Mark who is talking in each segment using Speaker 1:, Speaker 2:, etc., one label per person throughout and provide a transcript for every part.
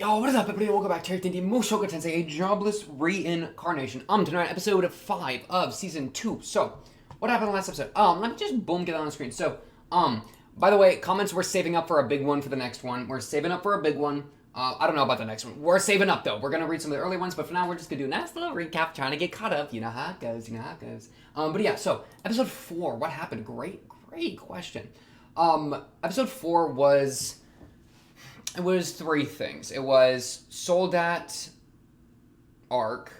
Speaker 1: Yo, what is up, everybody? Welcome back to the Mushoku Tensei, a jobless reincarnation. Tonight, episode 5 of season 2. So, what happened in the last episode? Let me just boom get it on the screen. So, by the way, comments, we're saving up for a big one for the next one. We're saving up for a big one. I don't know about the next one. We're saving up though. We're gonna read some of the early ones, but for now, we're just gonna do a nice little recap, trying to get caught up. You know how it goes. But yeah. So, episode 4. What happened? Great question. Episode 4 was. It was 3 things. It was Soldat arc.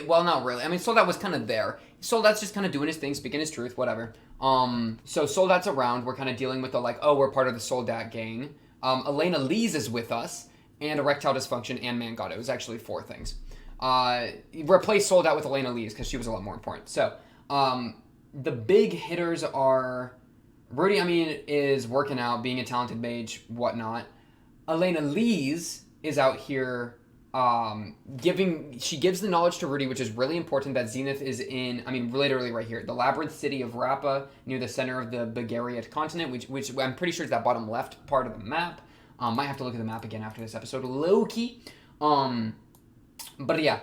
Speaker 1: Well, not really. I mean, Soldat was kind of there. Soldat's just kind of doing his thing, speaking his truth, whatever. So Soldat's around. We're kind of dealing with the, like, oh, we're part of the Soldat gang. Elena Lees is with us, and erectile dysfunction, and man god. It was actually 4 things. Replace Soldat with Elena Lees, because she was a lot more important. So, the big hitters are... Rudy, is working out, being a talented mage, whatnot. Elena Lees is out here she gives the knowledge to Rudy, which is really important, that Zenith is in, literally right here, the labyrinth city of Rappa, near the center of the Bulgarian continent, which I'm pretty sure is that bottom left part of the map. Might have to look at the map again after this episode, low-key. But yeah.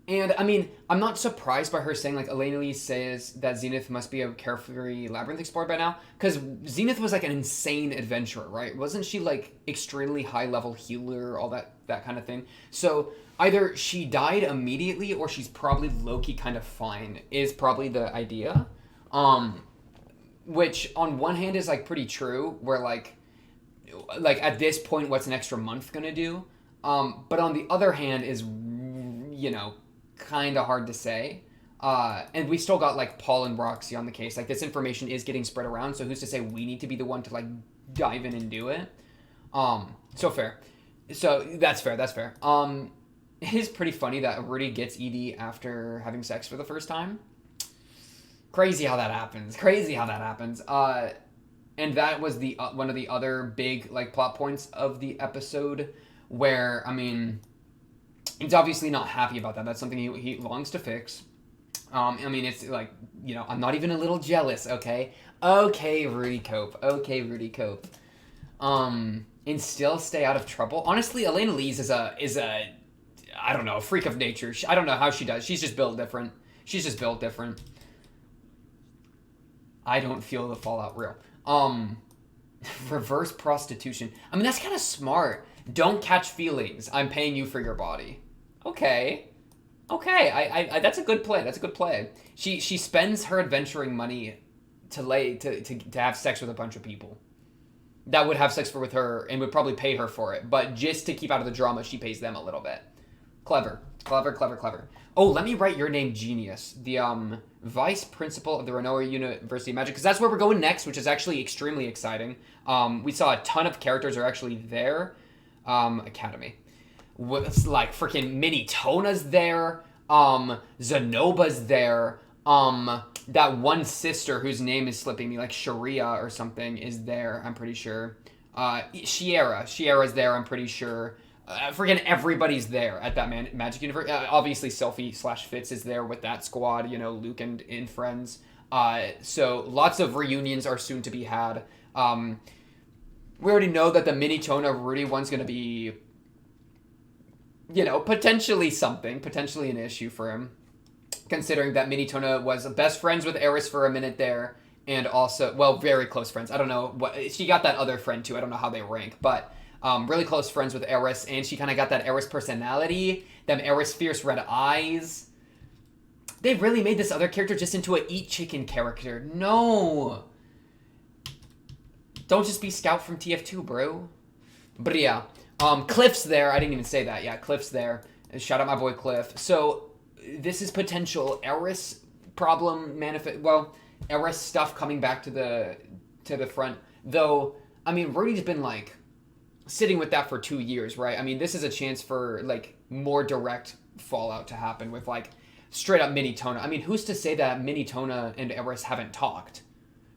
Speaker 1: And, I'm not surprised by her saying, like, Elena Lee says that Zenith must be a carefree labyrinth explorer by now. Because Zenith was, like, an insane adventurer, right? Wasn't she, like, extremely high-level healer, all that kind of thing? So, either she died immediately, or she's probably low-key kind of fine, is probably the idea. Which, on one hand, is, like, pretty true, where, like, at this point, what's an extra month gonna do? But on the other hand is, kind of hard to say. And we still got, like, Paul and Roxy on the case. Like, this information is getting spread around, so who's to say we need to be the one to, like, dive in and do it? So fair. So, that's fair. It is pretty funny that Rudy gets ED after having sex for the first time. Crazy how that happens. And that was the one of the other big, like, plot points of the episode, where, he's obviously not happy about that. That's something he longs to fix. It's like, I'm not even a little jealous, okay? Okay, Rudy Cope. And still stay out of trouble. Honestly, Elena Lees is a I don't know, a freak of nature. I don't know how she does. She's just built different. I don't feel the fallout real. Reverse prostitution. That's kind of smart. Don't catch feelings. I'm paying you for your body. Okay. I that's a good play. She spends her adventuring money to have sex with a bunch of people that would have sex with her and would probably pay her for it. But just to keep out of the drama, she pays them a little bit. Clever. Oh, let me write your name, genius. The vice principal of the Renoa University of Magic, because that's where we're going next, which is actually extremely exciting. We saw a ton of characters are actually there. Academy. It's like freaking Minitona's there. Zenoba's there. That one sister whose name is slipping me, like Sharia or something, is there, I'm pretty sure. Shiera's there, I'm pretty sure. Freaking everybody's there at that Magic Universe. Obviously, Selfie/Fitz is there with that squad, Luke and friends. So lots of reunions are soon to be had. We already know that the Minitona Rudy one's going to be, potentially an issue for him. Considering that Minitona was best friends with Eris for a minute there, and also, well, very close friends. I don't know, she got that other friend too, I don't know how they rank, but really close friends with Eris, and she kind of got that Eris personality, them Eris fierce red eyes. They really made this other character just into a eat chicken character. No! Don't just be Scout from TF2, bro. But yeah, Cliff's there. I didn't even say that. Yeah, Cliff's there. Shout out my boy Cliff. So this is potential Eris problem Eris stuff coming back to the front. Though, Rudy's been like sitting with that for 2 years, right? This is a chance for like more direct fallout to happen with like straight up Minitona. Who's to say that Minitona and Eris haven't talked?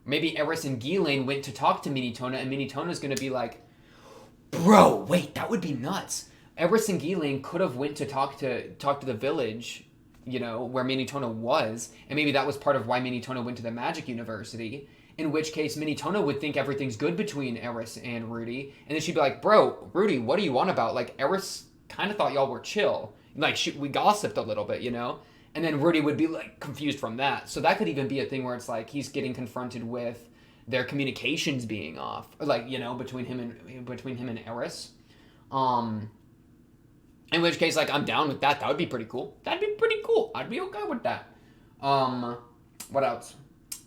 Speaker 1: Maybe Eris and Ghislaine went to talk to Minitona, and Minitona's gonna be like, bro, wait, that would be nuts. Eris and Ghislaine could have went to talk to the village, where Minitona was, and maybe that was part of why Minitona went to the Magic University, in which case Minitona would think everything's good between Eris and Rudy, and then she'd be like, bro, Rudy, what do you want about? Like, Eris kind of thought y'all were chill. Like, we gossiped a little bit, you know? And then Rudy would be, like, confused from that. So that could even be a thing where it's, like, he's getting confronted with their communications being off. Or, like, you know, between him and Eris. In which case, like, I'm down with that. That would be pretty cool. That'd be pretty cool. I'd be okay with that. What else?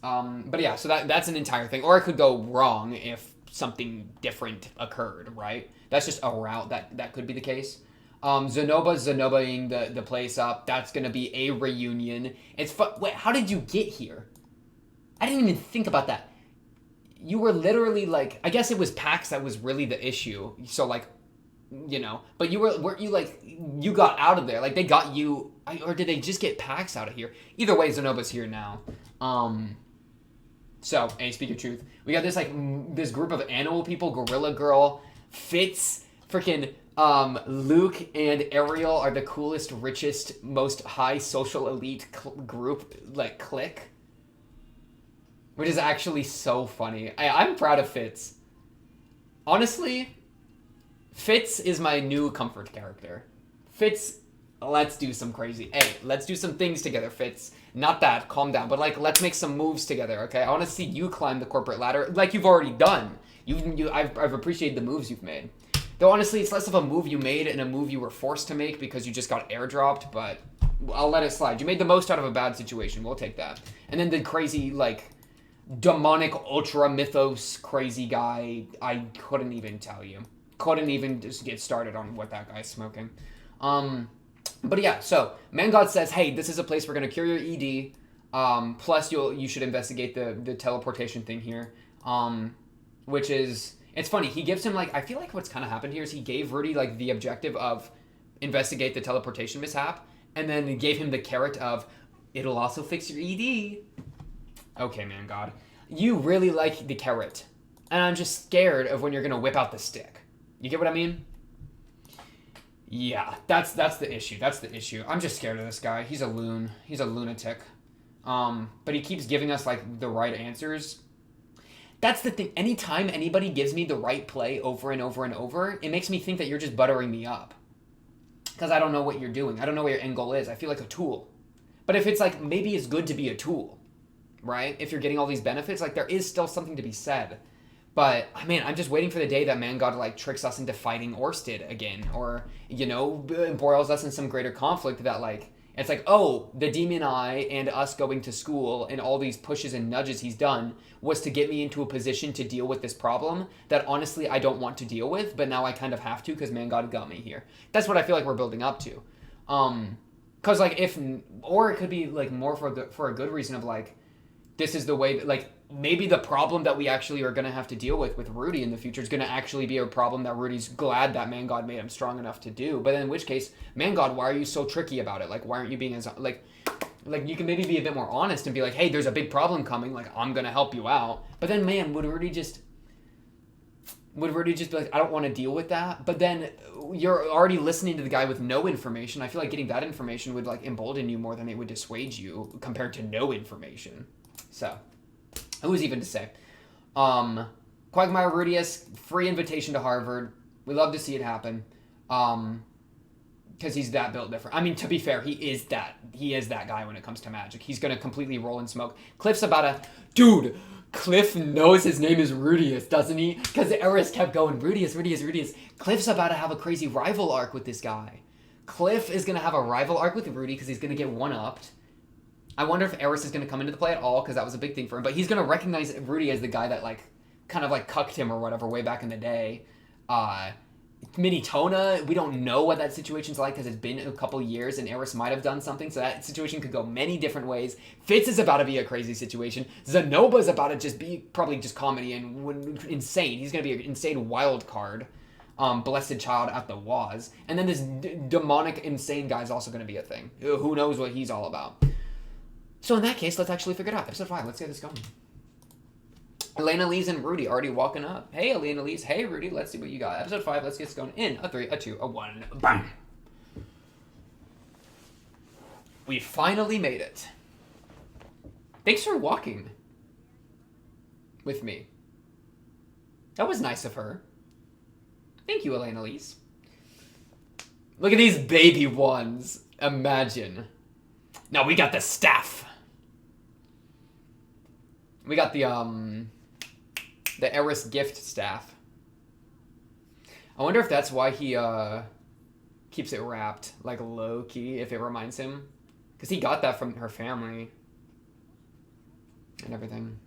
Speaker 1: But yeah, so that's an entire thing. Or it could go wrong if something different occurred, right? That's just a route that could be the case. Zenobaing the place up. That's gonna be a reunion. It's Wait, how did you get here? I didn't even think about that. You were literally like, I guess it was PAX that was really the issue. So like, you know, but weren't you like, you got out of there? Like they got you, or did they just get PAX out of here? Either way, Zenoba's here now. So, speak of truth, we got this like this group of animal people: Gorilla Girl, Fitz, freaking Luke, and Ariel are the coolest, richest, most high social elite group, like clique, which is actually so funny. I'm proud of Fitz. Honestly, Fitz is my new comfort character. Fitz, let's do some crazy. Hey, let's do some things together, Fitz. Not that, calm down, but like let's make some moves together, okay? I want to see you climb the corporate ladder like you've already done. I've appreciated the moves you've made. Though honestly, it's less of a move you made and a move you were forced to make because you just got airdropped, but I'll let it slide. You made the most out of a bad situation. We'll take that. And then the crazy, like, demonic ultra mythos crazy guy, I couldn't even tell you. Couldn't even just get started on what that guy's smoking. But yeah, so Man God says, hey, this is a place we're gonna cure your ED. Plus you should investigate the teleportation thing here. Which is, it's funny, he gives him like, I feel like what's kind of happened here is he gave Rudy like the objective of investigate the teleportation mishap, and then gave him the carrot of it'll also fix your ED. Okay, Man God, you really like the carrot, and I'm just scared of when you're gonna whip out the stick. You get what I mean? Yeah, that's the issue. That's the issue. I'm just scared of this guy. He's a loon. He's a lunatic. But he keeps giving us like the right answers. That's the thing. Anytime anybody gives me the right play over and over and over, it makes me think that you're just buttering me up. Because I don't know what you're doing. I don't know what your end goal is. I feel like a tool. But if it's like, maybe it's good to be a tool, right? If you're getting all these benefits, like there is still something to be said. But, man, I'm just waiting for the day that Man God, like, tricks us into fighting Orsted again. Or, you know, embroils us in some greater conflict that, like, it's like, oh, the Demon Eye and us going to school and all these pushes and nudges he's done was to get me into a position to deal with this problem that, honestly, I don't want to deal with, but now I kind of have to because Man God got me here. That's what I feel like we're building up to. Because, like, or it could be, like, more for a good reason of, like, this is the way that, like, maybe the problem that we actually are going to have to deal with Rudy in the future is going to actually be a problem that Rudy's glad that Man God made him strong enough to do. But in which case, Man God, why are you so tricky about it? Like, why aren't you being as, like you can maybe be a bit more honest and be like, hey, there's a big problem coming. Like, I'm going to help you out. But then, man, would Rudy just be like, I don't want to deal with that? But then you're already listening to the guy with no information. I feel like getting that information would, like, embolden you more than it would dissuade you compared to no information. So, who's even to say? Quagmire Rudius, free invitation to Harvard. We love to see it happen. Because he's that built different. I mean, to be fair, he is that guy when it comes to magic. He's going to completely roll in smoke. Cliff's about a... Dude, Cliff knows his name is Rudius, doesn't he? Because Eris kept going, Rudius. Cliff's about to have a crazy rival arc with this guy. Cliff is going to have a rival arc with Rudy because he's going to get one-upped. I wonder if Eris is going to come into the play at all, because that was a big thing for him. But he's going to recognize Rudy as the guy that, like, kind of, like, cucked him or whatever way back in the day. Minitona, we don't know what that situation's like, because it's been a couple years, and Eris might have done something, so that situation could go many different ways. Fitz is about to be a crazy situation. Zenoba's about to just be probably just comedy and insane. He's going to be an insane wild card. Blessed child at the Waz. And then this demonic, insane guy is also going to be a thing. Who knows what he's all about. So in that case, let's actually figure it out. Episode 5, let's get this going. Elena Lee's and Rudy already walking up. Hey, Elena Lee's. Hey, Rudy, let's see what you got. Episode 5, let's get this going. In a 3, a 2, a 1. Bam! We finally made it. Thanks for walking with me. That was nice of her. Thank you, Elena Lee's. Look at these baby ones. Imagine. Now we got the staff. We got the Eris gift staff. I wonder if that's why he keeps it wrapped, like low key, if it reminds him, because he got that from her family and everything.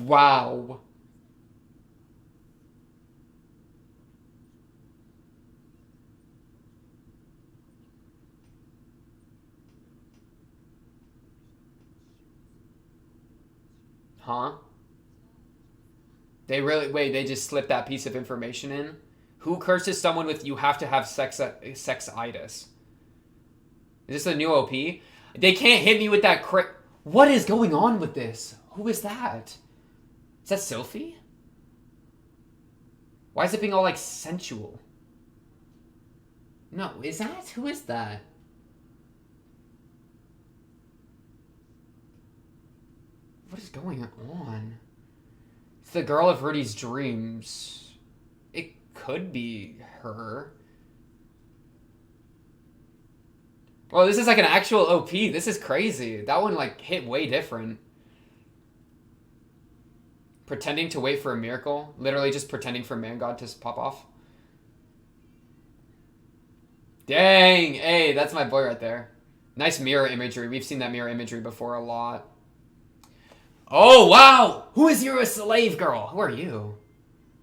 Speaker 1: Wow. Huh? They really wait. They just slipped that piece of information in. Who curses someone with "you have to have sexitis"? Is this a new OP? They can't hit me with that crit. What is going on with this? Who is that? Is that Sophie? Why is it being all like sensual? No, is that? Who is that? What is going on? It's the girl of Rudy's dreams. It could be her. Well, this is like an actual OP. This is crazy. That one like hit way different. Pretending to wait for a miracle. Literally just pretending for Man God to pop off. Dang! Hey, that's my boy right there. Nice mirror imagery. We've seen that mirror imagery before a lot. Oh, wow! Who is your slave girl? Who are you?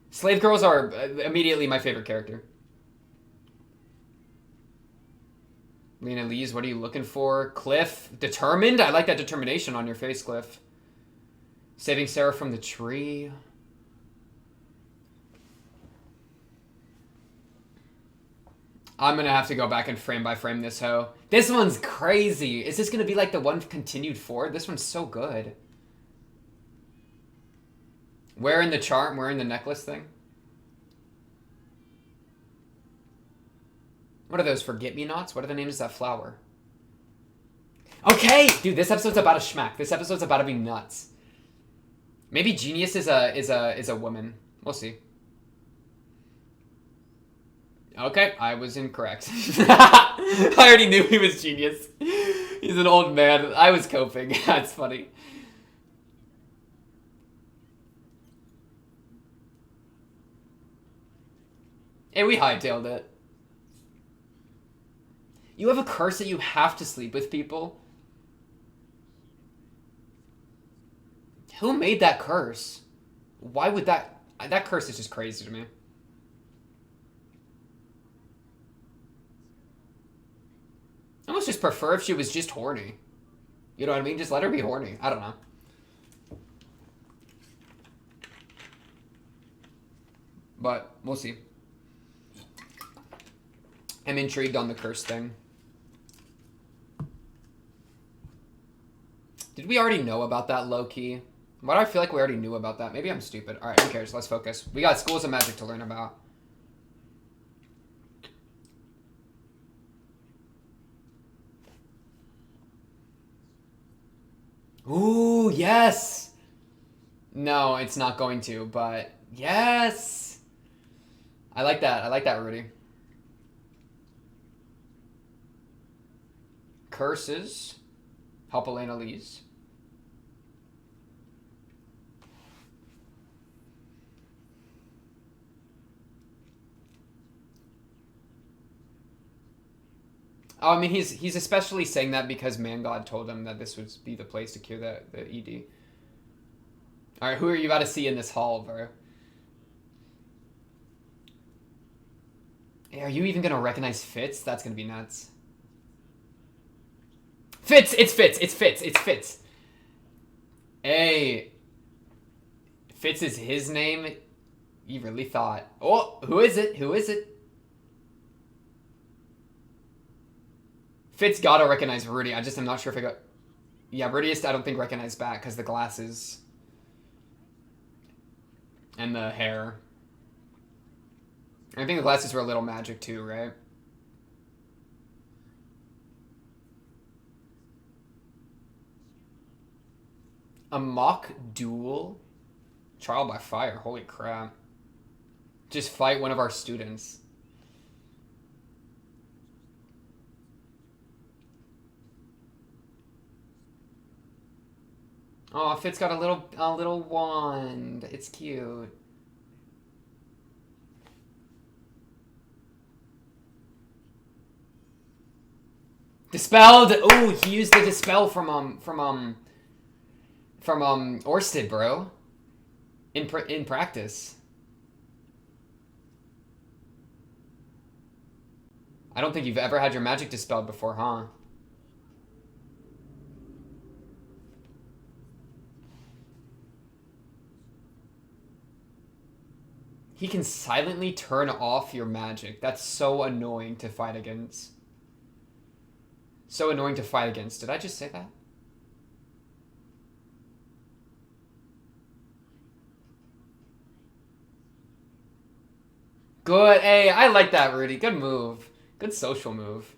Speaker 1: Slave girls are immediately my favorite character. Lena Lees, what are you looking for? Cliff, determined? I like that determination on your face, Cliff. Saving Sarah from the tree. I'm gonna have to go back and frame by frame this hoe. This one's crazy. Is this gonna be like the one continued forward? This one's so good. Wearing the charm, wearing the necklace thing. What are those, forget-me-nots? What are the names of that flower? Okay! Dude, this episode's about a schmack. This episode's about to be nuts. Maybe Genius is a woman. We'll see. Okay, I was incorrect. I already knew he was Genius. He's an old man. I was coping. That's funny. Hey, we hightailed it. You have a curse that you have to sleep with people? Who made that curse? Why would that... That curse is just crazy to me. I almost just prefer if she was just horny. You know what I mean? Just let her be horny. I don't know. But, we'll see. I'm intrigued on the curse thing. Did we already know about that low-key? Why do I feel like we already knew about that? Maybe I'm stupid. Alright, who cares? Let's focus. We got Schools of Magic to learn about. Ooh, yes! No, it's not going to, but yes! I like that. I like that, Rudy. Curses. Help Elena Lees. Oh, I mean, he's especially saying that because Man God told him that this would be the place to cure the ED. Alright, who are you about to see in this hall, bro? Hey, are you even gonna recognize Fitz? That's gonna be nuts. Fitz! It's Fitz! It's Fitz! It's Fitz! Hey. Fitz is his name? You really thought. Oh, who is it? Who is it? Fitz gotta recognize Rudy. I just am not sure if I got... Yeah, Rudy I don't think recognized back because the glasses. And the hair. I think the glasses were a little magic too, right? A mock duel? Trial by fire. Holy crap. Just fight one of our students. Oh, Fitz got a little wand. It's cute. Dispelled. Oh, he used the dispel from Orsted, bro. In practice. I don't think you've ever had your magic dispelled before, huh? He can silently turn off your magic. That's so annoying to fight against. So annoying to fight against. Did I just say that? Good. Hey, I like that, Rudy. Good move. Good social move.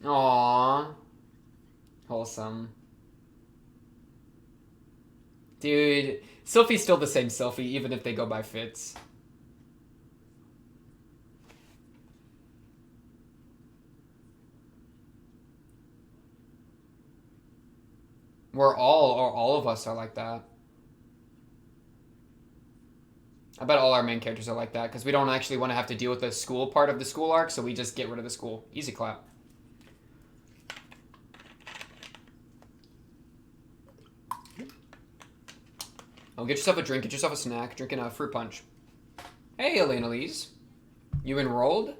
Speaker 1: Aww. Wholesome. Dude, Sylphie's still the same Sylphie, even if they go by Fitz. All of us are like that. I bet all our main characters are like that, because we don't actually want to have to deal with the school part of the school arc, so we just get rid of the school. Easy clap. Oh, get yourself a drink, get yourself a snack, drinking a fruit punch. Hey, Elena Lees. You enrolled?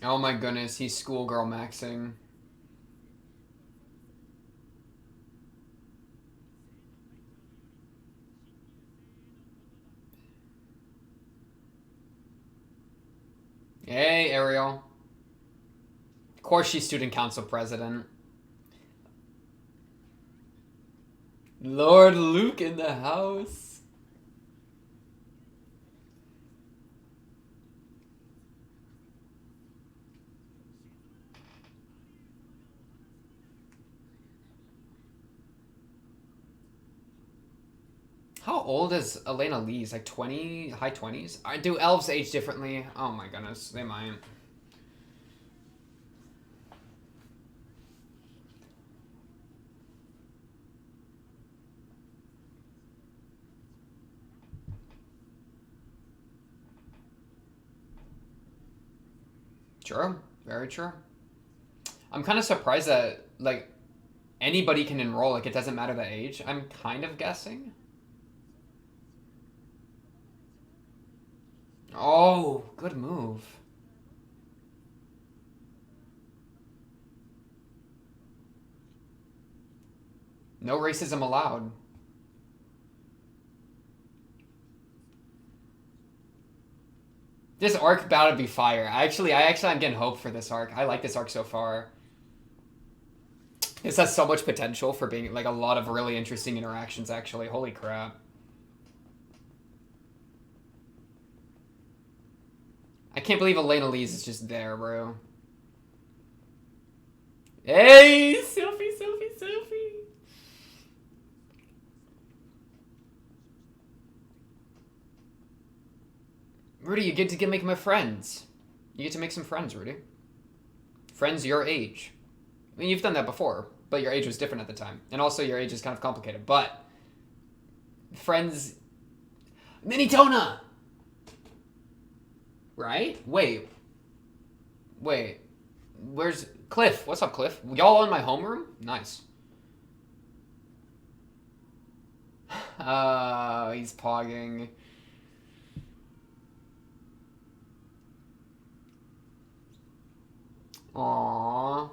Speaker 1: Oh my goodness, he's schoolgirl maxing. Hey, Ariel. Of course she's student council president. Lord Luke in the house. How old is Elena Lees? Like 20, high 20s? Do elves age differently? Oh my goodness, they might. True, very true. I'm kind of surprised that, like, anybody can enroll, like, it doesn't matter the age. I'm kind of guessing. Oh, good move. No racism allowed. This arc about to be fire. I'm getting hope for this arc. I like this arc so far. This has so much potential for being like a lot of really interesting interactions, actually. Holy crap. I can't believe Elena Lees is just there, bro. Hey, Sophie. Rudy, you get to make my friends. You get to make some friends, Rudy. Friends your age. I mean, you've done that before, but your age was different at the time. And also, your age is kind of complicated. But, friends... Minitona! Right? Wait. Where's... Cliff. What's up, Cliff? Y'all in my homeroom? Nice. He's pogging. Aww.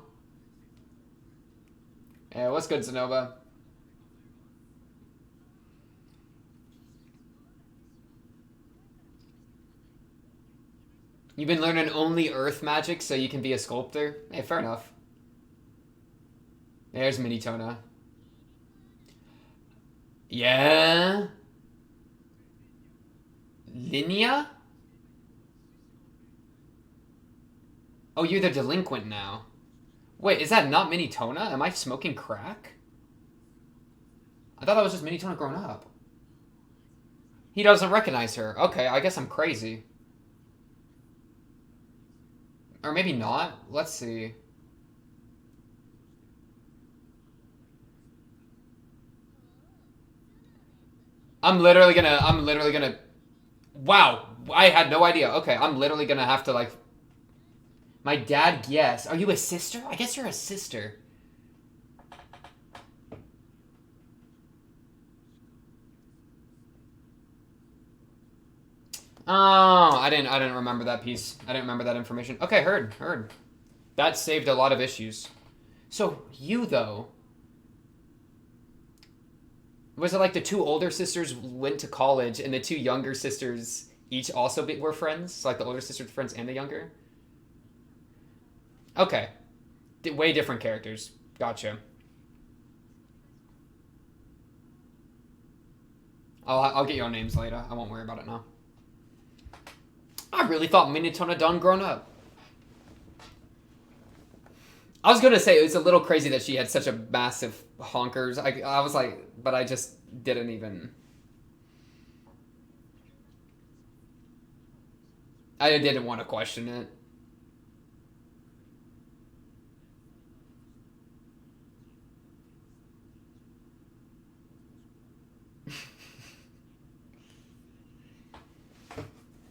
Speaker 1: Yeah, what's good, Zenova? You've been learning only earth magic so you can be a sculptor? Hey, fair enough. There's Minitona. Yeah? Linnea? Oh, you're the delinquent now. Wait, is that not Minitona? Am I smoking crack? I thought that was just Minitona grown up. He doesn't recognize her. Okay, I guess I'm crazy. Or maybe not. Let's see. I'm literally gonna. Wow, I had no idea. Okay, I'm literally gonna have to like. My dad, yes. Are you a sister? I guess you're a sister. Oh, I didn't remember that piece. I didn't remember that information. Okay, heard. That saved a lot of issues. So you though, was it like the two older sisters went to college and the two younger sisters each also were friends? So like the older sister's friends and the younger? Okay. Way different characters. Gotcha. I'll get your names later. I won't worry about it now. I really thought Minitona done grown up. I was gonna say it was a little crazy that she had such a massive honkers. I was like, but I just didn't even. I didn't want to question it.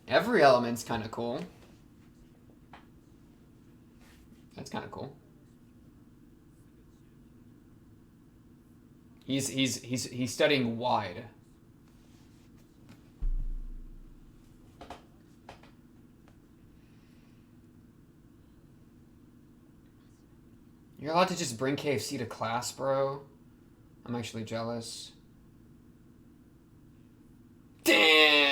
Speaker 1: Every element's kind of cool. That's kind of cool. He's studying wide. You're allowed to just bring KFC to class, bro. I'm actually jealous. Damn!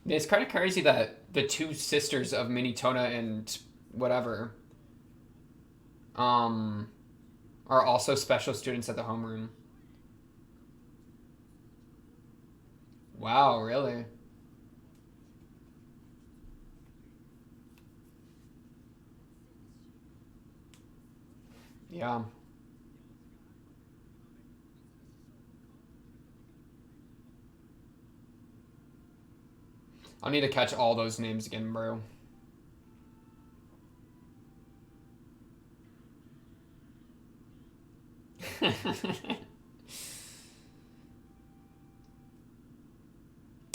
Speaker 1: It's kind of crazy that the two sisters of Minitona and whatever um are also special students at the homeroom. Wow, really? Yeah. I'll need to catch all those names again, bro.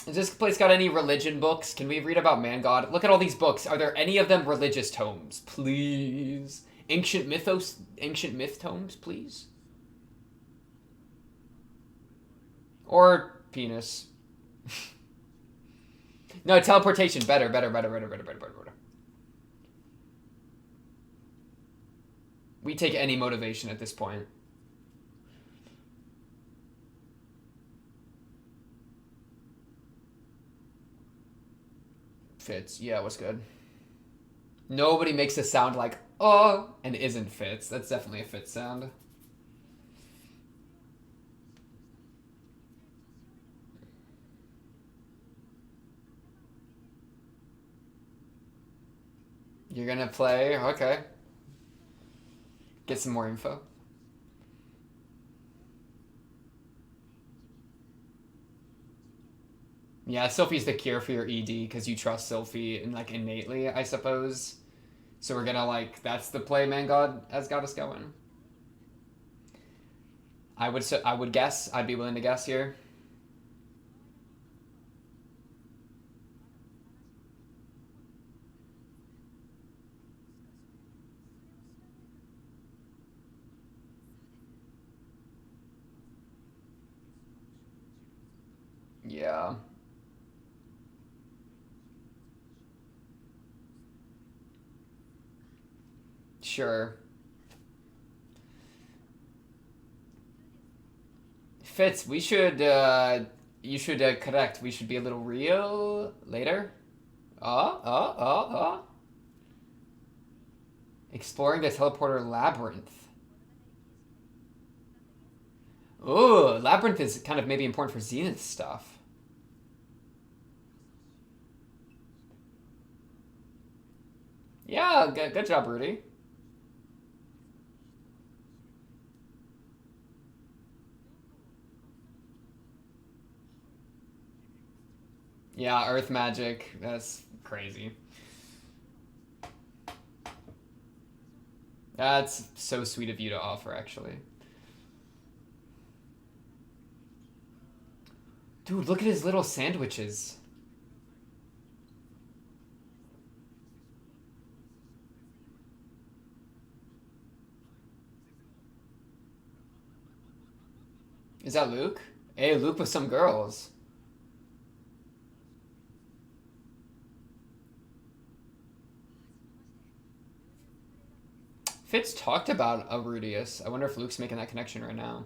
Speaker 1: Has this place got any religion books? Can we read about man god? Look at all these books. Are there any of them religious tomes? Please. Ancient myth tomes, please. Or penis. No, teleportation. Better. We take any motivation at this point. Fitz. Yeah, what's good? Nobody makes a sound like oh and isn't Fitz. That's definitely a Fitz sound. You're gonna play? Okay. Get some more info. Yeah, Sophie's the cure for your ED because you trust Sophie and like innately, I suppose. So we're gonna like that's the play man god has got us going. I would guess I'd be willing to guess here. Yeah, sure. Fitz, we should You should correct. We should be a little real later. Oh. Exploring the teleporter labyrinth. Ooh, labyrinth is kind of maybe important for Zenith stuff. Yeah, good job, Rudy. Yeah, earth magic. That's crazy. That's so sweet of you to offer, actually. Dude, look at his little sandwiches. Is that Luke? Hey, Luke with some girls. Fitz talked about Rudius. I wonder if Luke's making that connection right now.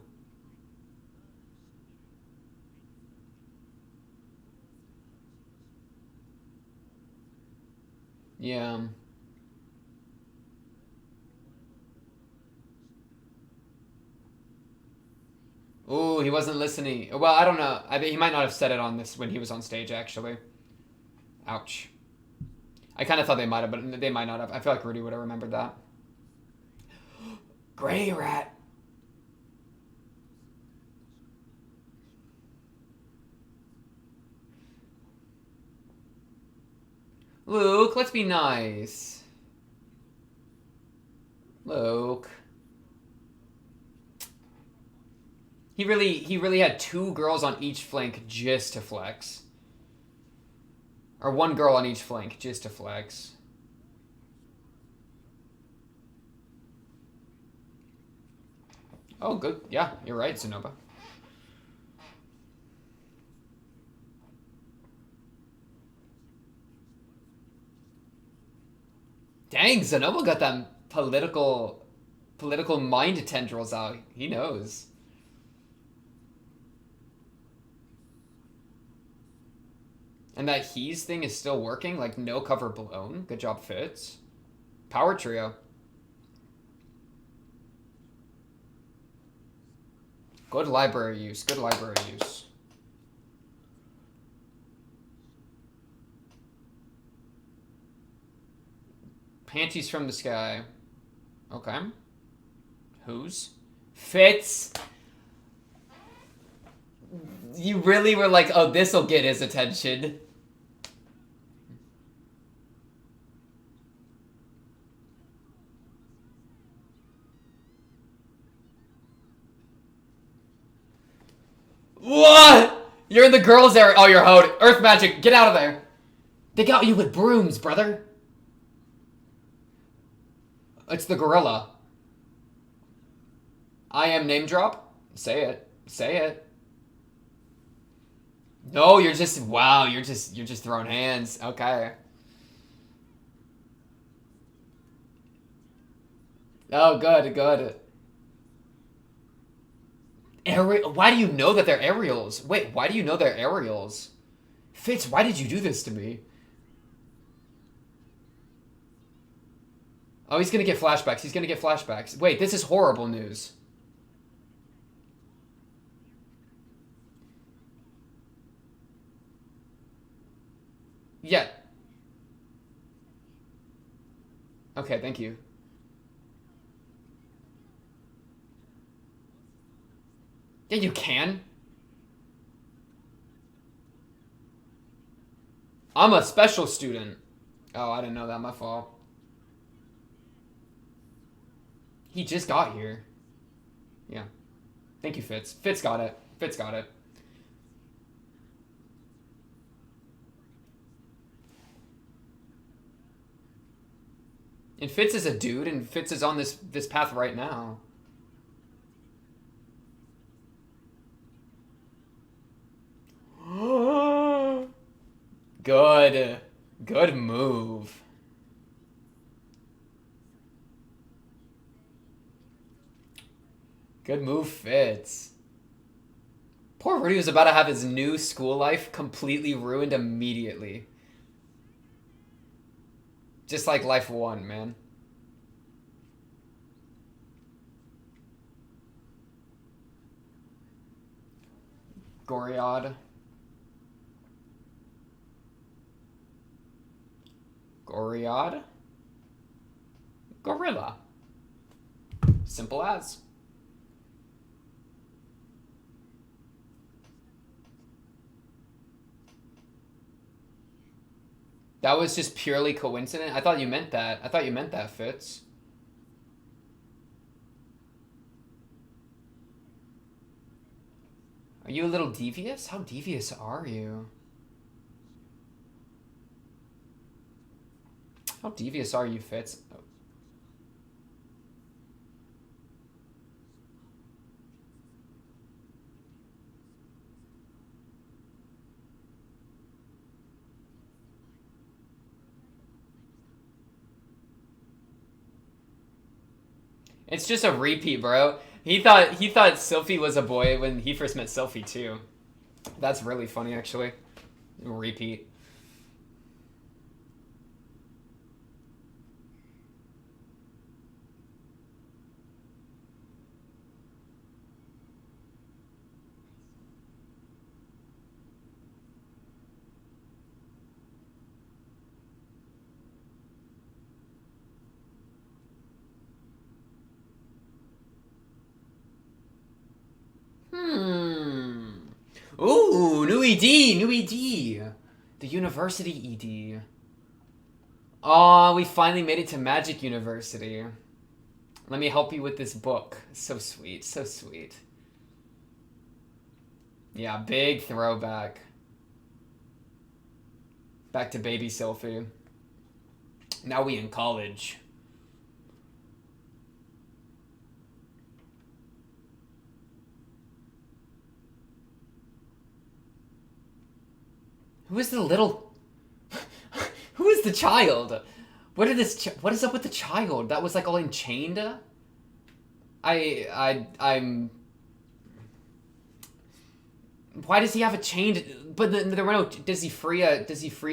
Speaker 1: Yeah. Ooh, he wasn't listening. Well, I don't know. I bet he might not have said it on this when he was on stage, actually. Ouch. I kind of thought they might have, but they might not have. I feel like Rudy would have remembered that. Gray rat. Luke, let's be nice. Luke. He really had two girls on each flank just to flex. Or one girl on each flank just to flex. Oh, good. Yeah, you're right, Zenoba. Dang, Zenoba got them political mind tendrils out. He knows. And that he's thing is still working, like no cover blown. Good job, Fitz. Power trio. Good library use. Good library use. Panties from the sky. Okay. Whose? Fitz. You really were like, oh, this'll get his attention. What? You're in the girls' area. Oh, you're hoed. Earth magic. Get out of there. They got you with brooms, brother. It's the gorilla. I am name drop? Say it. Say it. No, you're just wow, you're just throwing hands. Okay. Oh, good, good. Why do you know that they're aerials? Wait, why do you know they're aerials? Fitz, why did you do this to me? Oh, he's gonna get flashbacks. He's gonna get flashbacks. Wait, this is horrible news. Yeah. Okay, thank you. Yeah, you can. I'm a special student. Oh, I didn't know that. My fault. He just got here. Yeah. Thank you, Fitz. Fitz got it. Fitz got it. And Fitz is a dude, and Fitz is on this path right now. Good. Good move. Good move, Fitz. Poor Rudy was about to have his new school life completely ruined immediately. Just like life one, man. Goriad. Goriad. Gorilla. Simple as. That was just purely coincident? I thought you meant that. I thought you meant that, Fitz. Are you a little devious? How devious are you? How devious are you, Fitz? Oh. It's just a repeat, bro. He thought Sophie was a boy when he first met Sophie too. That's really funny, actually. Repeat. Ooh, new ED, new ED. The University ED. Oh, we finally made it to Magic University. Let me help you with this book. So sweet, so sweet. Yeah, big throwback. Back to baby Sophie. Now we in college. Who is the little... Who is the child? What is up with the child? That was like all enchained? I'm... Why does he have a chained... But there were no... Does he free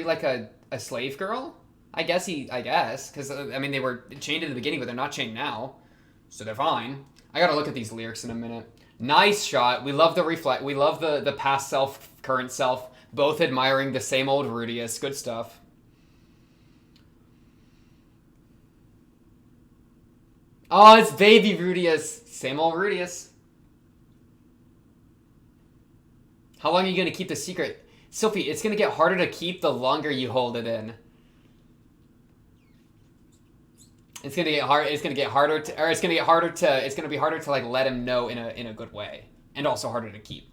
Speaker 1: like a slave girl? I guess, because, I mean, they were chained in the beginning, but they're not chained now. So they're fine. I gotta look at these lyrics in a minute. Nice shot. We love the reflect. We love the past self, current self. Both admiring the same old Rudius. Good stuff. Oh, it's baby Rudius. Same old Rudius. How long are you going to keep the secret? Sophie, it's going to get harder to keep the longer you hold it in. It's going to get hard. It's going to get harder to, or it's going to get harder to, it's going to be harder to like let him know in a good way. And also harder to keep.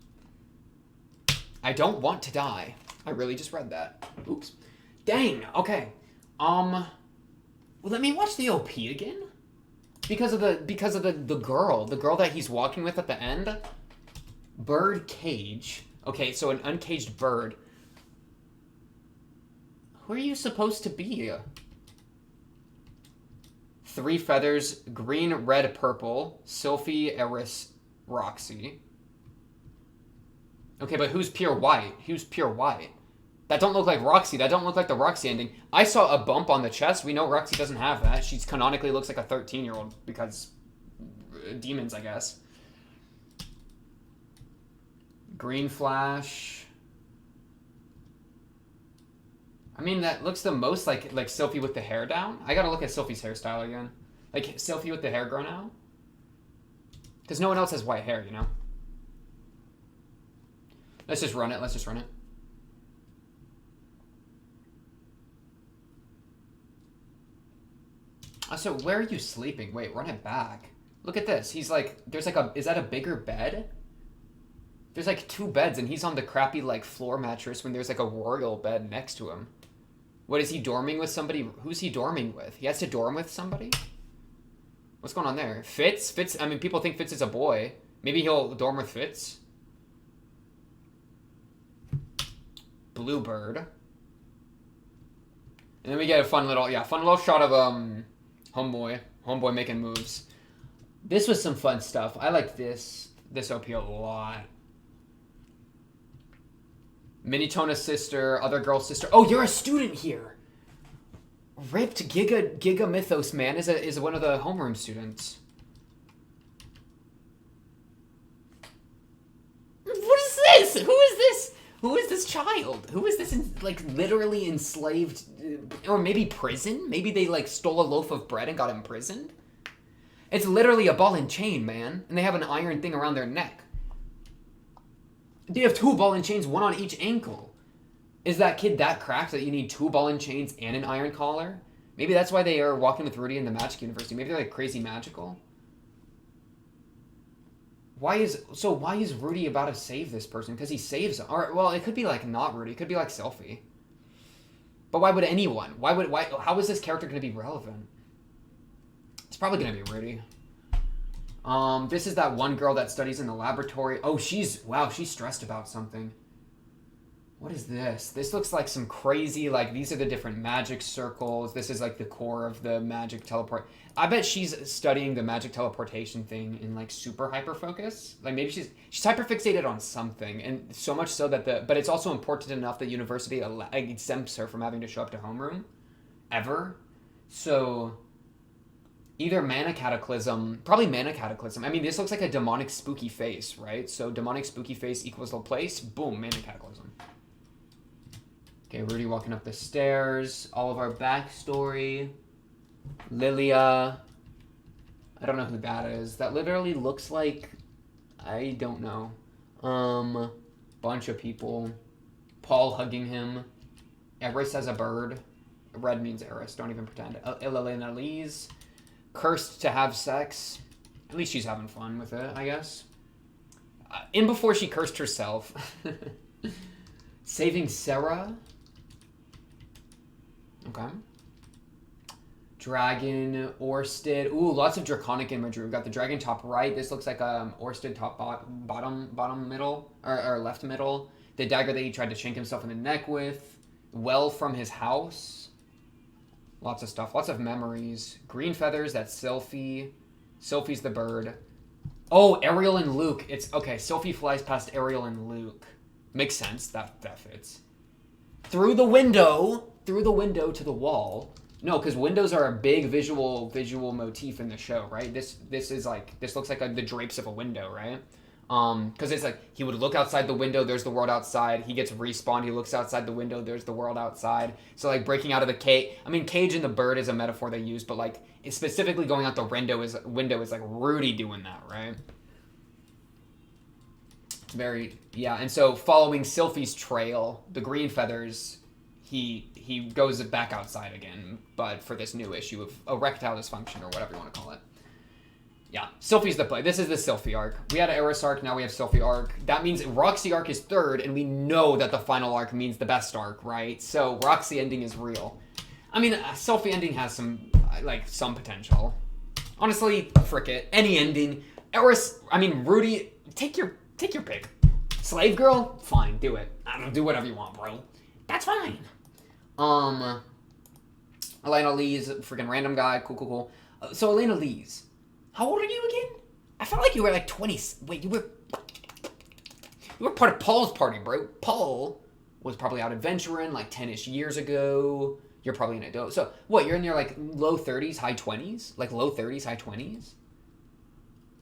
Speaker 1: I don't want to die. I really just read that. Oops. Dang. Okay. Well, let me watch the OP again. Because of the girl that he's walking with at the end. Bird cage. Okay, so an uncaged bird. Who are you supposed to be? 3 feathers, green, red, purple. Sophie, Eris, Roxy. Okay, but who's pure white? Who's pure white? That don't look like Roxy. That don't look like the Roxy ending. I saw a bump on the chest. We know Roxy doesn't have that. She canonically looks like a 13-year-old because demons, I guess. Green flash. I mean, that looks the most like Sophie with the hair down. I gotta look at Sophie's hairstyle again. Like, Sophie with the hair grown out. Because no one else has white hair, you know? Let's just run it. Let's just run it. So where are you sleeping? Wait, run it back. Look at this. He's like, there's like a, is that a bigger bed? There's like 2 beds and he's on the crappy like floor mattress when there's like a royal bed next to him. What, is he dorming with somebody? Who's he dorming with? He has to dorm with somebody? What's going on there? Fitz? Fitz, I mean, people think Fitz is a boy. Maybe he'll dorm with Fitz. Bluebird. And then we get a fun little shot of, Homeboy making moves. This was some fun stuff. I like this OP a lot. Minitona's sister, other girl's sister. Oh, you're a student here. Ripped Giga Mythos man is one of the homeroom students. What is this? Who is this? Who is this child? Who is this, like, literally enslaved? Or maybe prison? Maybe they, like, stole a loaf of bread and got imprisoned? It's literally a ball and chain, man. And they have an iron thing around their neck. They have 2 ball and chains, 1 on each ankle. Is that kid that cracked that you need 2 ball and chains and an iron collar? Maybe that's why they are walking with Rudy in the Magic University. Maybe they're, like, crazy magical. Why is Rudy about to save this person? Because he saves him. Or, well, it could be, like, not Rudy. It could be, like, Selphie. But why would anyone? How is this character going to be relevant? It's probably going to be Rudy. This is that one girl that studies in the laboratory. Oh, she's stressed about something. What is this? This looks like some crazy, like, these are the different magic circles. This is, like, the core of the magic teleport. I bet she's studying the magic teleportation thing in, like, super hyper focus. Like, maybe she's hyper fixated on something, and so much so that but it's also important enough that university exempts her from having to show up to homeroom ever. So either Mana Cataclysm, probably Mana Cataclysm. I mean, this looks like a demonic spooky face, right? So demonic spooky face equals the place. Boom, Mana Cataclysm. Okay, Rudy walking up the stairs. All of our backstory. Lilia. I don't know who that is. That literally looks like... I don't know. Bunch of people. Paul hugging him. Eris as a bird. Red means Eris. Don't even pretend. Elena Lees. Cursed to have sex. At least she's having fun with it, I guess. In before she cursed herself. Saving Sarah. Okay. Dragon, Orsted. Ooh, lots of draconic imagery. We've got the dragon top right. This looks like Orsted top bottom middle, or left middle. The dagger that he tried to shank himself in the neck with. Well from his house. Lots of stuff. Lots of memories. Green feathers, that's Selphie. Selphie's the bird. Oh, Ariel and Luke. It's okay. Selphie flies past Ariel and Luke. Makes sense. That fits. Through the window to the wall. No, because windows are a big visual motif in the show, right? This looks like the drapes of a window, right? Because it's like he would look outside the window, there's the world outside. He gets respawned, he looks outside the window, there's the world outside. So like breaking out of the cage. I mean, cage and the bird is a metaphor they use, but like specifically going out the window is like Rudy doing that, right? Very, yeah. And so following Sylphie's trail, the green feathers, he goes back outside again, but for this new issue of erectile dysfunction or whatever you want to call it. Yeah, Sylphie's the play. This is the Sylphie arc. We had Eris arc, now we have Sylphie arc. That means Roxy arc is third, and we know that the final arc means the best arc, right? So Roxy ending is real. I mean, Sylphie ending has some potential. Honestly, frick it. Any ending. Eris, I mean, Rudy, take your pick. Slave girl? Fine, do it. I don't know, do whatever you want, bro. That's fine. Elena Lee's freaking random guy. Cool. So Elena Lee's. How old are you again? I felt like you were like 20. Wait, you were part of Paul's party, bro. Paul was probably out adventuring like 10-ish years ago. You're probably an adult. So what, you're in your like low 30s, high 20s? Like low 30s, high 20s?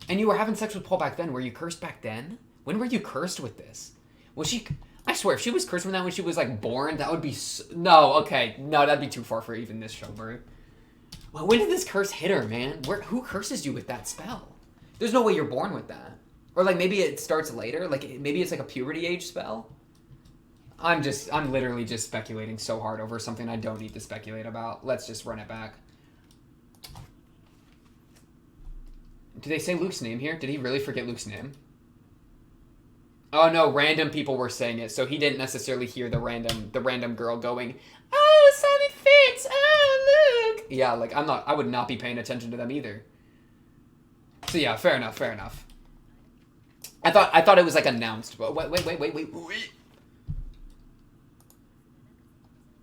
Speaker 1: And you were having sex with Paul back then. Were you cursed back then? When were you cursed with this? Was she... I swear, if she was cursed with that when she was like born, that would be... No, okay. No, that'd be too far for even this show, bro. Well, when did this curse hit her, man? Who curses you with that spell? There's no way you're born with that. Or like maybe it starts later. Like maybe it's like a puberty age spell. I'm literally just speculating so hard over something I don't need to speculate about. Let's just run it back. Did they say Luke's name here? Did he really forget Luke's name? Oh no, random people were saying it, so he didn't necessarily hear the random girl going, "Oh, Simon Fitz, oh Luke." Yeah, like I would not be paying attention to them either. So yeah, fair enough. I thought it was like announced, but wait.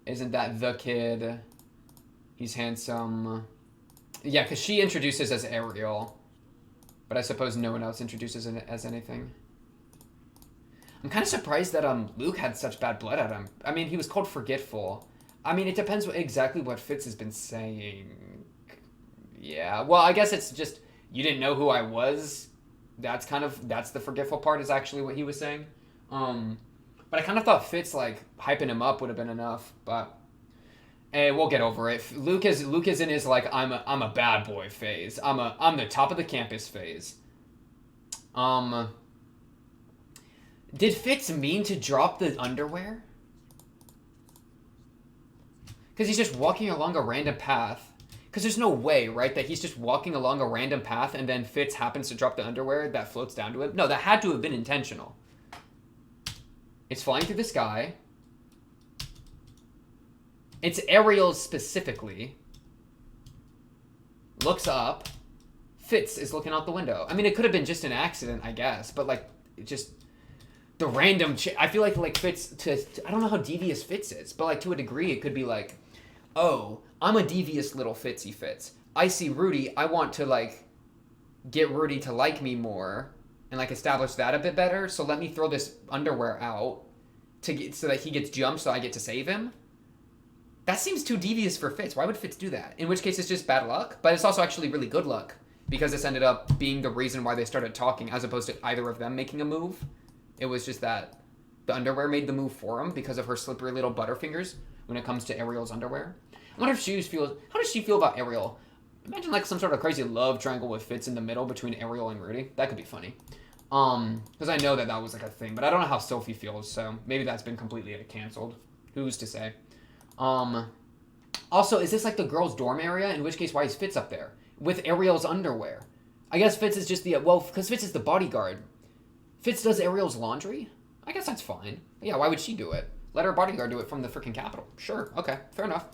Speaker 1: Isn't that the kid? He's handsome. Yeah, because she introduces as Ariel, but I suppose no one else introduces it as anything. I'm kind of surprised that Luke had such bad blood at him. I mean, he was called forgetful. I mean, it depends exactly what Fitz has been saying. Yeah, well, I guess it's just you didn't know who I was. That's the forgetful part is actually what he was saying. Um, but I kind of thought Fitz like hyping him up would have been enough, but hey, we'll get over it. Luke is in his like I'm a bad boy phase. I'm the top of the campus phase. Um, did Fitz mean to drop the underwear? Because he's just walking along a random path. Because there's no way, right, that he's just walking along a random path and then Fitz happens to drop the underwear that floats down to him. No, that had to have been intentional. It's flying through the sky. It's Ariel specifically. Looks up. Fitz is looking out the window. I mean, it could have been just an accident, I guess. But, like, it just... The random... I feel like Fitz... I don't know how devious Fitz is. But, like, to a degree, it could be like... Oh, I'm a devious little Fitzy Fitz. I see Rudy. I want to, like... Get Rudy to like me more. And, like, establish that a bit better. So let me throw this underwear out. So that he gets jumped so I get to save him. That seems too devious for Fitz. Why would Fitz do that? In which case, it's just bad luck. But it's also actually really good luck. Because this ended up being the reason why they started talking, as opposed to either of them making a move. It was just that the underwear made the move for him because of her slippery little butterfingers when it comes to Ariel's underwear. I wonder if she feels... How does she feel about Ariel? Imagine like some sort of crazy love triangle with Fitz in the middle between Ariel and Rudy. That could be funny. Because I know that was like a thing, but I don't know how Sophie feels, so maybe that's been completely canceled. Who's to say? Also, is this like the girls' dorm area? In which case, why is Fitz up there? With Ariel's underwear. I guess Fitz is just the... Well, because Fitz is the bodyguard. Fitz does Ariel's laundry? I guess that's fine. Yeah, why would she do it? Let her bodyguard do it from the freaking Capitol. Sure, okay, fair enough.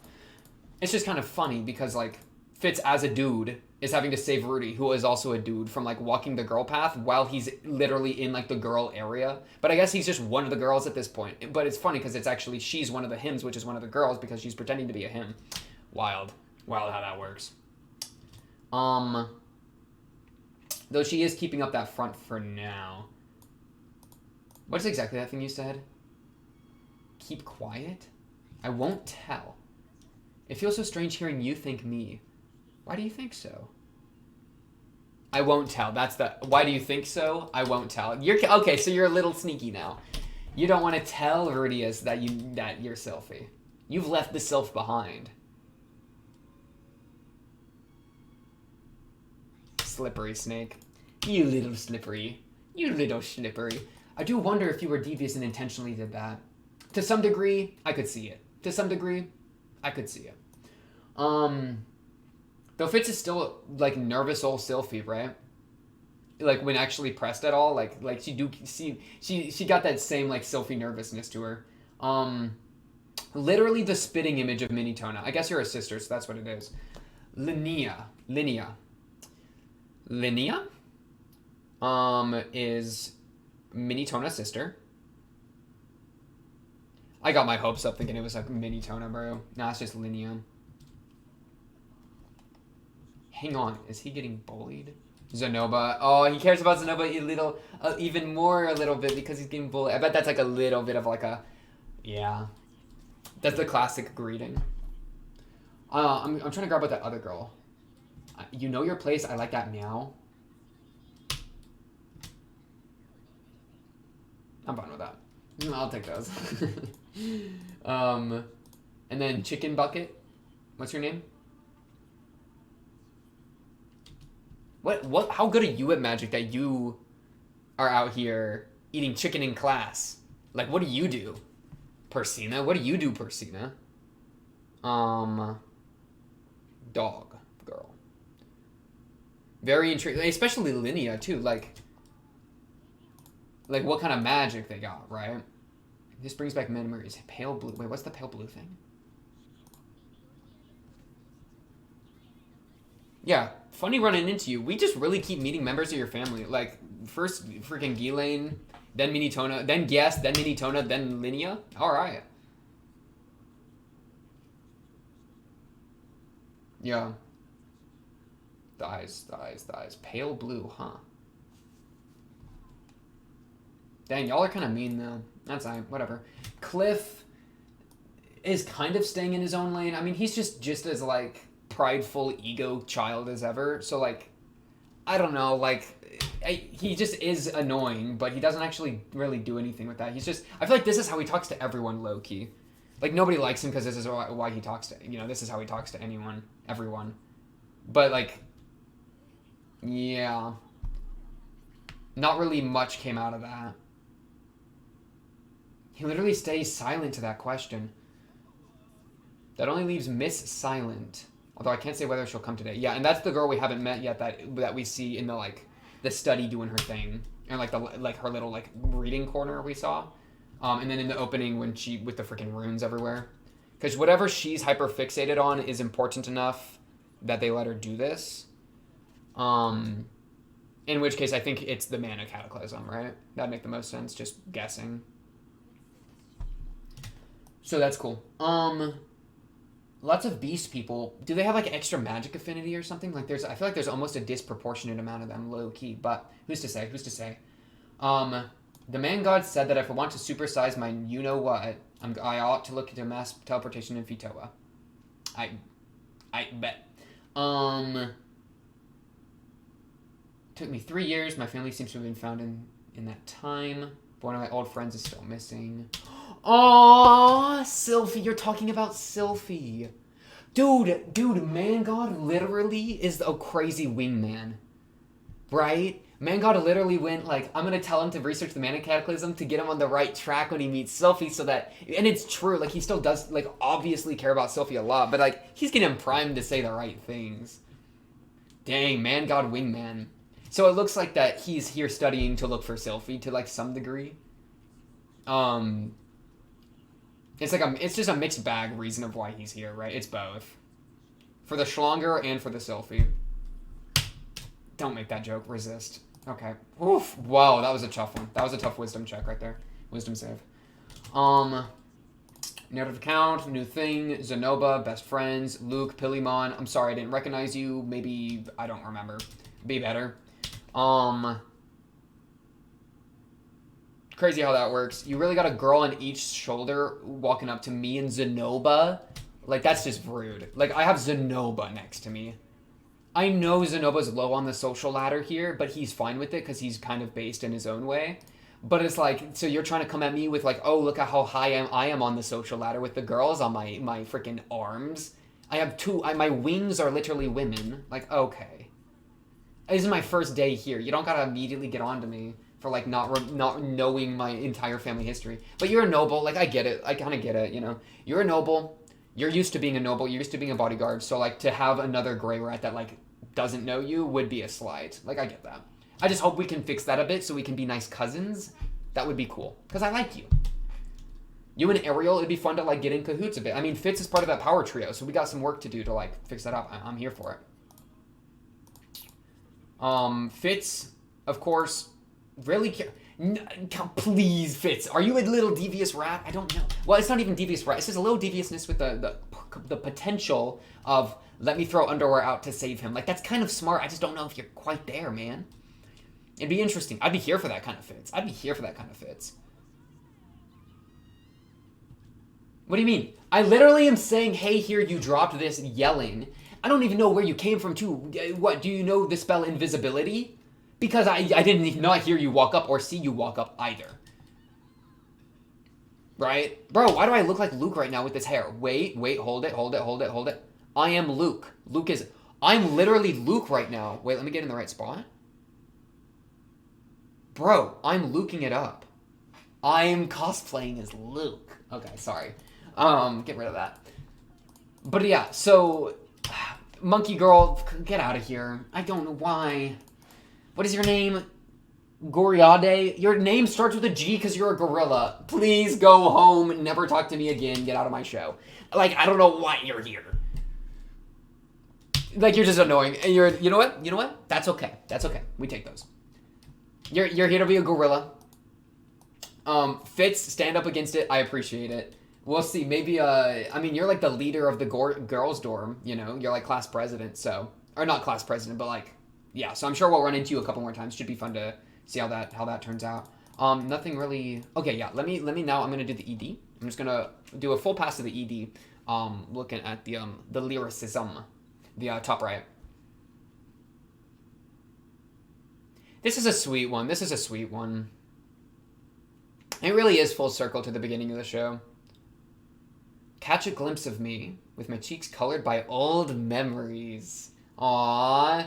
Speaker 1: It's just kind of funny because, like, Fitz as a dude is having to save Rudy, who is also a dude, from, like, walking the girl path while he's literally in, like, the girl area. But I guess he's just one of the girls at this point. But it's funny because it's actually she's one of the hims, which is one of the girls, because she's pretending to be a him. Wild. Wild how that works. Though she is keeping up that front for now. What's exactly that thing you said? Keep quiet? I won't tell. It feels so strange hearing you think me. Why do you think so? I won't tell. That's the... Why do you think so? I won't tell. You're... Okay, so you're a little sneaky now. You don't want to tell Rudius that you're Sylphie. You've left the Sylph behind. Slippery snake. You little slippery. You little slippery. I do wonder if you were devious and intentionally did that. To some degree, I could see it. To some degree, I could see it. Though Fitz is still, like, nervous old Sylphie, right? Like, when actually pressed at all, like she do see... She got that same, like, Sylphie nervousness to her. Literally the spitting image of Minitona. I guess you're a sister, so that's what it is. Linnea. Is Minitona's sister. I got my hopes up thinking it was like Minitona, bro. Nah, it's just Linnea. Hang on, is he getting bullied? Zenoba. Oh, he cares about Zenoba even more a little bit because he's getting bullied. I bet that's like a little bit of like a... Yeah. That's the classic greeting. I'm trying to grab with that other girl. You know your place. I like that meow. I'm fine with that. I'll take those. And then Chicken Bucket. What's your name? What? How good are you at magic that you are out here eating chicken in class? Like, what do you do, Persina? What do you do, Persina? Dog girl. Very intriguing, especially Linnea too. Like what kind of magic they got, right? This brings back memories. Pale blue. Wait, what's the pale blue thing? Yeah, funny running into you. We just really keep meeting members of your family. Like, first freaking Ghislaine, then Minitona, then Guest, then Minitona, then Linnea. Alright. Yeah. The eyes. Pale blue, huh? Dang, y'all are kind of mean, though. That's whatever. Cliff is kind of staying in his own lane. I mean, he's just as, like, prideful ego child as ever. So, like, I don't know, like, he just is annoying, but he doesn't actually really do anything with that. He's just, I feel like this is how he talks to everyone low-key. Like, nobody likes him because this is why he talks to, this is how he talks to anyone, everyone. But, like, yeah. Not really much came out of that. He literally stays silent to that question. That only leaves Miss Silent. Although I can't say whether she'll come today. Yeah, and that's the girl we haven't met yet that we see in the, like, the study doing her thing. And, like, her little, like, reading corner we saw. And then in the opening when with the freaking runes everywhere. Because whatever she's hyper fixated on is important enough that they let her do this. In which case I think it's the Mana Cataclysm, right? That'd make the most sense, just guessing. So that's cool. Lots of beast people. Do they have like extra magic affinity or something? Like I feel like there's almost a disproportionate amount of them low key, but who's to say? The man god said that if I want to supersize my you-know-what, I ought to look into mass teleportation in Fitoa. I bet. Took me 3 years. My family seems to have been found in that time. But one of my old friends is still missing. Aww, Sylphie. You're talking about Sylphie. Dude, man god literally is a crazy wingman. Right? Man God literally went, like, I'm going to tell him to research the Mana Cataclysm to get him on the right track when he meets Sylphie so that... And it's true, like, he still does, like, obviously care about Sylphie a lot, but, like, he's getting him primed to say the right things. Dang, Man God Wingman. So it looks like that he's here studying to look for Sylphie to, like, some degree. It's just a mixed bag reason of why he's here, right? It's both. For the Schlanger and for the Sylphie. Don't make that joke. Resist. Okay. Oof. Whoa, that was a tough one. That was a tough wisdom check right there. Wisdom save. Narrative account, new thing, Zenoba, best friends, Luke, Pillimon. I'm sorry, I didn't recognize you. Maybe, I don't remember. Be better. Crazy how that works. You really got a girl on each shoulder walking up to me and Zenoba. Like, that's just rude. Like, I have Zenoba next to me. I know Zenoba's low on the social ladder here, but he's fine with it because he's kind of based in his own way. But it's like, so you're trying to come at me with like, oh, look at how high I am on the social ladder with the girls on my freaking arms. I have my wings are literally women. Like, okay. This is my first day here. You don't gotta immediately get on to me for like not knowing my entire family history. But you're a noble. Like, I get it. I kind of get it, you know. You're a noble. You're used to being a noble. You're used to being a bodyguard. So like to have another gray rat that like doesn't know you would be a slight. Like, I get that. I just hope we can fix that a bit so we can be nice cousins. That would be cool. Because I like you. You and Ariel, it'd be fun to, like, get in cahoots a bit. I mean, Fitz is part of that power trio, so we got some work to do to, like, fix that up. I'm here for it. Fitz, of course, really please, Fitz. Are you a little devious rat? I don't know. Well, it's not even devious rat. It's just a little deviousness with the potential of... Let me throw underwear out to save him. Like, that's kind of smart. I just don't know if you're quite there, man. It'd be interesting. I'd be here for that kind of Fitz. What do you mean? I literally am saying, hey, here, you dropped this, yelling. I don't even know where you came from, too. What, do you know the spell invisibility? Because I didn't not hear you walk up or see you walk up either. Right? Bro, why do I look like Luke right now with this hair? Wait, hold it. I am Luke. I'm literally Luke right now. Wait, let me get in the right spot. Bro, I'm Luking it up. I'm cosplaying as Luke. Okay, sorry. Get rid of that. But yeah, so... Monkey Girl, get out of here. I don't know why. What is your name? Goriade? Your name starts with a G because you're a gorilla. Please go home. Never talk to me again. Get out of my show. Like, I don't know why you're here. Like, you're just annoying. And you know what? That's okay. We take those. You're here to be a gorilla. Fitz, stand up against it. I appreciate it. We'll see. Maybe, I mean, you're like the leader of the girls' dorm, you know? You're like class president, so... Or not class president, but like... Yeah, so I'm sure we'll run into you a couple more times. Should be fun to see how that turns out. Nothing really. Okay, yeah. Let me now. I'm gonna do the ED. I'm just gonna do a full pass of the ED. Looking at the lyricism, the top right. This is a sweet one. This is a sweet one. It really is full circle to the beginning of the show. Catch a glimpse of me with my cheeks colored by old memories. Aww.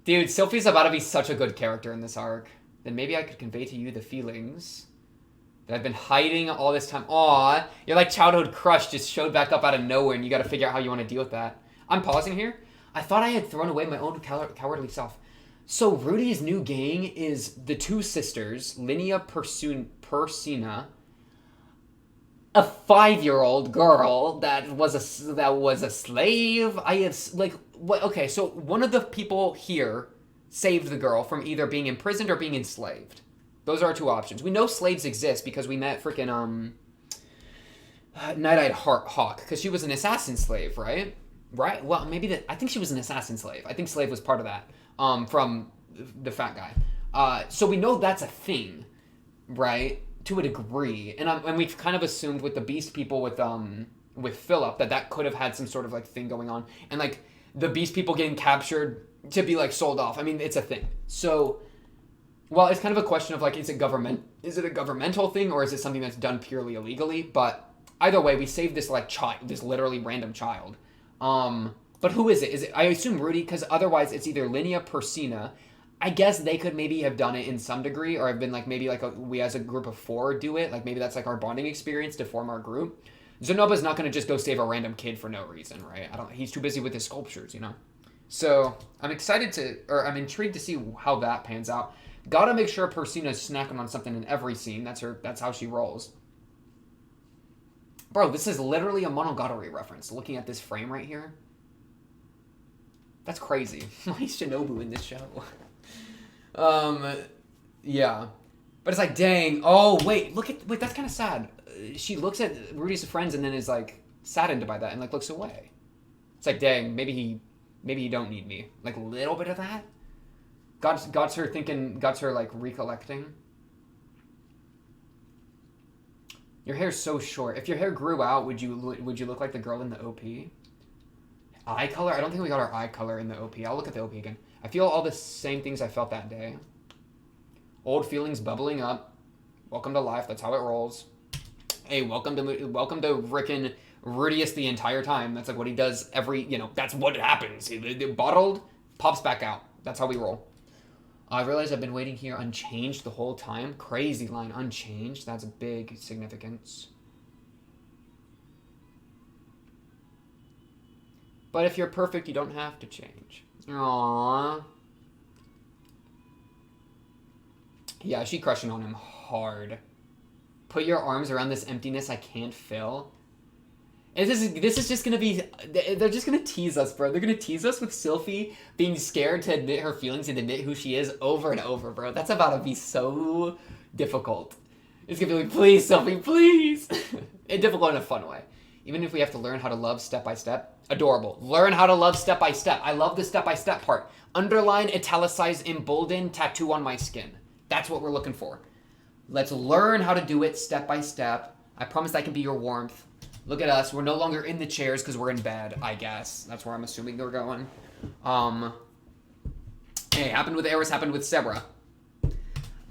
Speaker 1: Dude, Sophie's about to be such a good character in this arc. Then maybe I could convey to you the feelings that I've been hiding all this time. Aww. Your like childhood crush just showed back up out of nowhere and you gotta figure out how you want to deal with that. I'm pausing here. I thought I had thrown away my own cowardly self. So Rudy's new gang is the two sisters, Linnea Persina, a 5-year-old girl that was a slave. I have like what? Okay, so one of the people here saved the girl from either being imprisoned or being enslaved. Those are our two options. We know slaves exist because we met freaking Night-Eyed Hawk because she was an assassin slave, right? Right? Well, maybe I think she was an assassin slave. I think slave was part of that. From the fat guy. So we know that's a thing, right? To a degree, and we've kind of assumed with the Beast people with Philip that could have had some sort of like thing going on, and like the Beast people getting captured to be like sold off. I mean, it's a thing. So, well, it's kind of a question of like, is it a governmental thing, or is it something that's done purely illegally? But either way, we saved this like this literally random child. But who is it? Is it? I assume Rudy, because otherwise it's either Linnea Persina. I guess they could maybe have done it in some degree, or have been like maybe like we as a group of 4 do it. Like maybe that's like our bonding experience to form our group. Zenoba's not going to just go save a random kid for no reason, right? He's too busy with his sculptures, you know? So I'm I'm intrigued to see how that pans out. Gotta make sure Persina's snacking on something in every scene. That's how she rolls. Bro, this is literally a Monogatari reference. Looking at this frame right here. That's crazy. Why is Shinobu in this show? Yeah. But it's like, dang. Oh, wait, that's kind of sad. She looks at Rudy's friends and then is like saddened by that and like looks away. It's like, dang, maybe he don't need me. Like a little bit of that. Got her thinking, got her like recollecting. Your hair's so short. If your hair grew out, would you look like the girl in the OP? Eye color? I don't think we got our eye color in the OP. I'll look at the OP again. I feel all the same things I felt that day. Old feelings bubbling up. Welcome to life. That's how it rolls. Hey, welcome to frickin' Rudius the entire time. That's like what he does that's what happens. Bottled, pops back out. That's how we roll. I realize I've been waiting here unchanged the whole time. Crazy line, unchanged. That's a big significance. But if you're perfect, you don't have to change. Aww. Yeah, she crushing on him hard. Put your arms around this emptiness I can't fill. And this is just gonna be... They're just gonna tease us, bro. They're gonna tease us with Sylphie being scared to admit her feelings and admit who she is over and over, bro. That's about to be so difficult. It's gonna be like, please, Sylphie, please! And difficult in a fun way. Even if we have to learn how to love step by step. Adorable. Learn how to love step by step. I love the step by step part. Underline, italicize, embolden, tattoo on my skin. That's what we're looking for. Let's learn how to do it step by step. I promise that can be your warmth. Look at us. We're no longer in the chairs because we're in bed, I guess. That's where I'm assuming they're going. Hey, happened with Eris, happened with Sebra.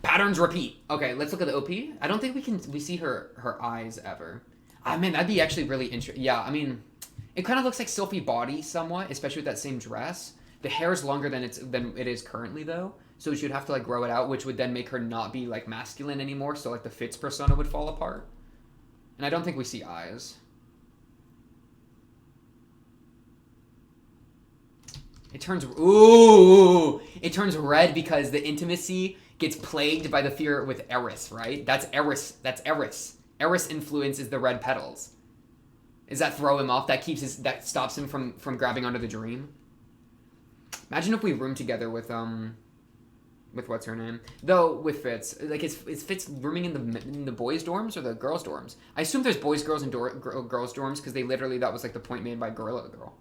Speaker 1: Patterns repeat. Okay, let's look at the OP. I don't think we see her eyes ever. I mean, that'd be actually really interesting. Yeah, I mean, it kind of looks like Sylphie body somewhat, especially with that same dress. The hair is longer than it is currently, though. So she'd have to, like, grow it out, which would then make her not be, like, masculine anymore. So, like, the Fitz persona would fall apart. And I don't think we see eyes. It turns red because the intimacy gets plagued by the fear with Eris, right? That's Eris. Eris influence is the red petals. Does that throw him off? That stops him from grabbing onto the dream? Imagine if we room together with what's her name? Though with Fitz, like is Fitz rooming in the boys' dorms or the girls' dorms? I assume there's boys, girls, and girls' dorms because that was like the point made by Gorilla Girl.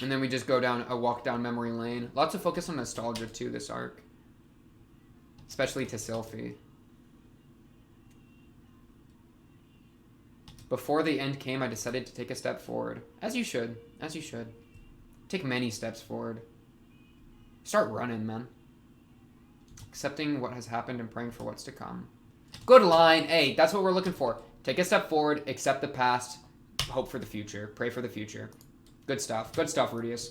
Speaker 1: And then we just go down a walk down memory lane. Lots of focus on nostalgia too this arc. Especially to Sylphie. Before the end came, I decided to take a step forward. As you should. As you should. Take many steps forward. Start running, man. Accepting what has happened and praying for what's to come. Good line. Hey, that's what we're looking for. Take a step forward, accept the past, hope for the future, pray for the future. Good stuff. Good stuff, Rudius.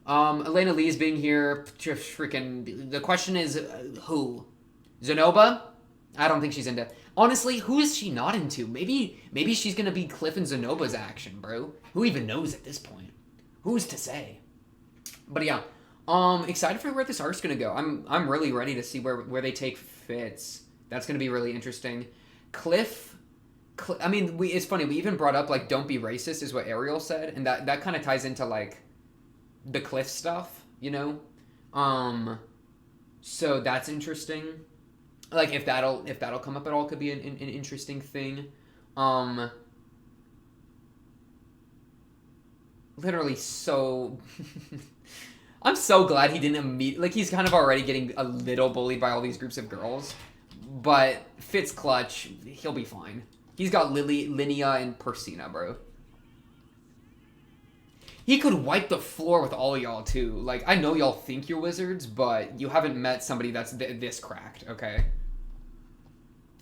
Speaker 1: Elena Lee's being here. Freaking. The question is, who? Zenoba? I don't think she's into. Honestly, who is she not into? Maybe she's gonna be Cliff and Zenoba's action, bro. Who even knows at this point? Who's to say? But yeah, excited for where this arc's gonna go. I'm really ready to see where they take Fitz. That's gonna be really interesting. Cliff. I mean, it's funny. We even brought up like, "Don't be racist," is what Ariel said, and that kind of ties into like the Cliff stuff, you know. So that's interesting. Like if that'll come up at all, could be an interesting thing. Literally so. I'm so glad he didn't immediately. Like he's kind of already getting a little bullied by all these groups of girls, but Fitz clutch, he'll be fine. He's got Linnea, and Persina, bro. He could wipe the floor with all y'all, too. Like, I know y'all think you're wizards, but you haven't met somebody that's this cracked, okay?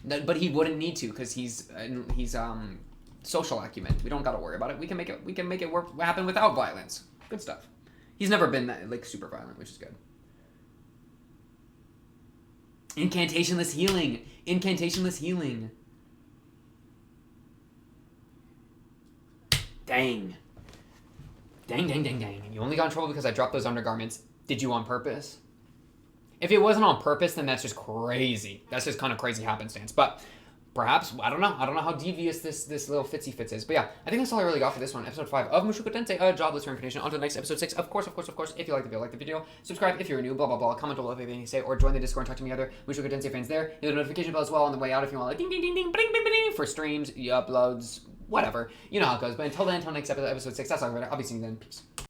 Speaker 1: But he wouldn't need to, because he's social acumen. We don't gotta worry about it. We can make it happen without violence. Good stuff. He's never been that, like, super violent, which is good. Incantationless healing. Incantationless healing. Dang. Dang. You only got in trouble because I dropped those undergarments. Did you on purpose? If it wasn't on purpose, then that's just crazy. That's just kind of crazy happenstance. But perhaps, I don't know. I don't know how devious this little Fitz is. But yeah, I think that's all I really got for this one. Episode 5 of Mushoku Tensei, a jobless reincarnation. On to the next episode 6. Of course. If you like the video, subscribe if you're new, blah, blah, blah. Comment below if you have anything to say, or join the Discord and talk to me other Mushoku Tensei fans there. Hit the notification bell as well on the way out if you want, like, ding, ding, ding, ding, bing, bing, bing, for streams, uploads, whatever. You know how it goes. But until then, until next episode 6, that's all right. I'll be seeing you then. Peace.